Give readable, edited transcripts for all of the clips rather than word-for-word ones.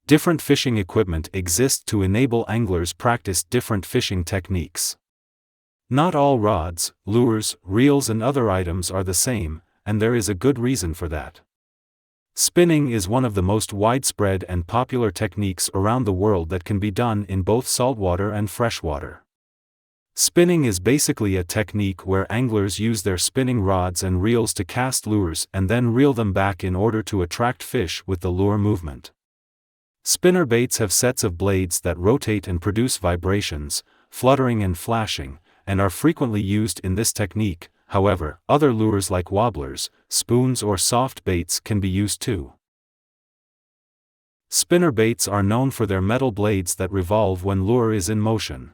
Different fishing equipment exists to enable anglers practice different fishing techniques. Not all rods, lures, reels and other items are the same, and there is a good reason for that. Spinning is one of the most widespread and popular techniques around the world that can be done in both saltwater and freshwater. Spinning is basically a technique where anglers use their spinning rods and reels to cast lures and then reel them back in order to attract fish with the lure movement. Spinner baits have sets of blades that rotate and produce vibrations, fluttering and flashing, and are frequently used in this technique. However, other lures like wobblers, spoons or soft baits can be used too. Spinner baits are known for their metal blades that revolve when lure is in motion.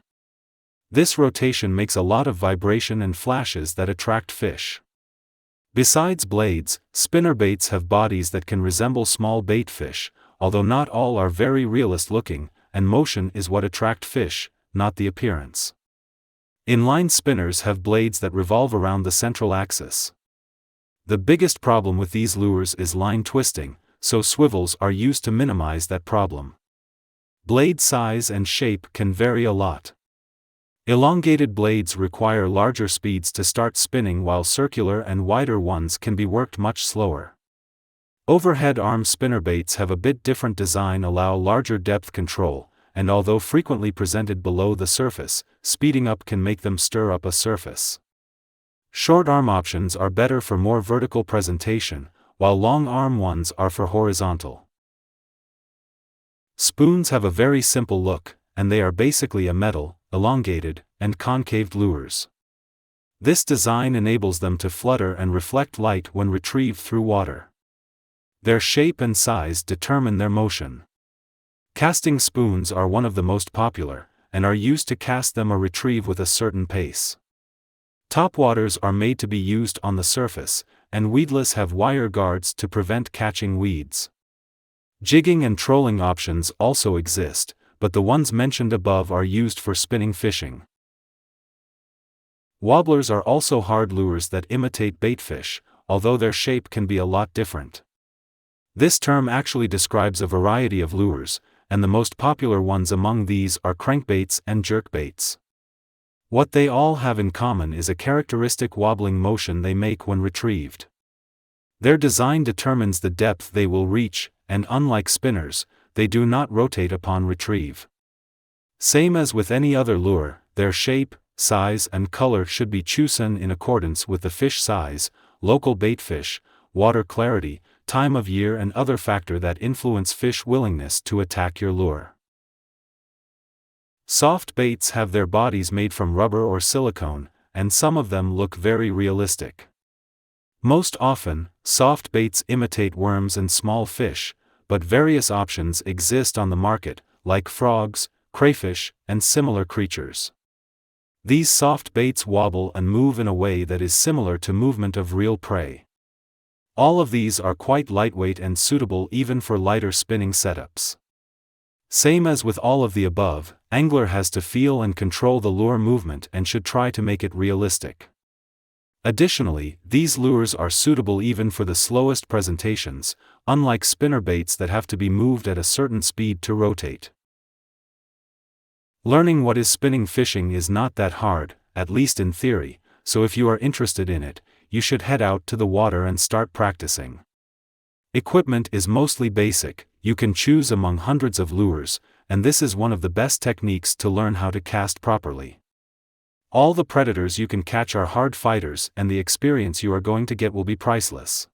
This rotation makes a lot of vibration and flashes that attract fish. Besides blades, spinner baits have bodies that can resemble small bait fish, although not all are very realist looking, and motion is what attracts fish, not the appearance. Inline spinners have blades that revolve around the central axis. The biggest problem with these lures is line twisting, so swivels are used to minimize that problem. Blade size and shape can vary a lot. Elongated blades require larger speeds to start spinning, while circular and wider ones can be worked much slower. Overhead arm spinnerbaits have a bit different design, allow larger depth control, and although frequently presented below the surface, speeding up can make them stir up a surface. Short arm options are better for more vertical presentation, while long arm ones are for horizontal. Spoons have a very simple look, and they are basically a metal, elongated, and concaved lures. This design enables them to flutter and reflect light when retrieved through water. Their shape and size determine their motion. Casting spoons are one of the most popular, and are used to cast them or retrieve with a certain pace. Topwaters are made to be used on the surface, and weedless have wire guards to prevent catching weeds. Jigging and trolling options also exist, but the ones mentioned above are used for spinning fishing. Wobblers are also hard lures that imitate baitfish, although their shape can be a lot different. This term actually describes a variety of lures, and the most popular ones among these are crankbaits and jerkbaits. What they all have in common is a characteristic wobbling motion they make when retrieved. Their design determines the depth they will reach, and unlike spinners, they do not rotate upon retrieve. Same as with any other lure, their shape, size and color should be chosen in accordance with the fish size, local baitfish, water clarity, time of year and other factors that influence fish willingness to attack your lure. Soft baits have their bodies made from rubber or silicone, and some of them look very realistic. Most often, soft baits imitate worms and small fish, but various options exist on the market, like frogs, crayfish, and similar creatures. These soft baits wobble and move in a way that is similar to movement of real prey. All of these are quite lightweight and suitable even for lighter spinning setups. Same as with all of the above, angler has to feel and control the lure movement and should try to make it realistic. Additionally, these lures are suitable even for the slowest presentations, unlike spinner baits that have to be moved at a certain speed to rotate. Learning what is spinning fishing is not that hard, at least in theory, so if you are interested in it, you should head out to the water and start practicing. Equipment is mostly basic, you can choose among hundreds of lures, and this is one of the best techniques to learn how to cast properly. All the predators you can catch are hard fighters, and the experience you are going to get will be priceless.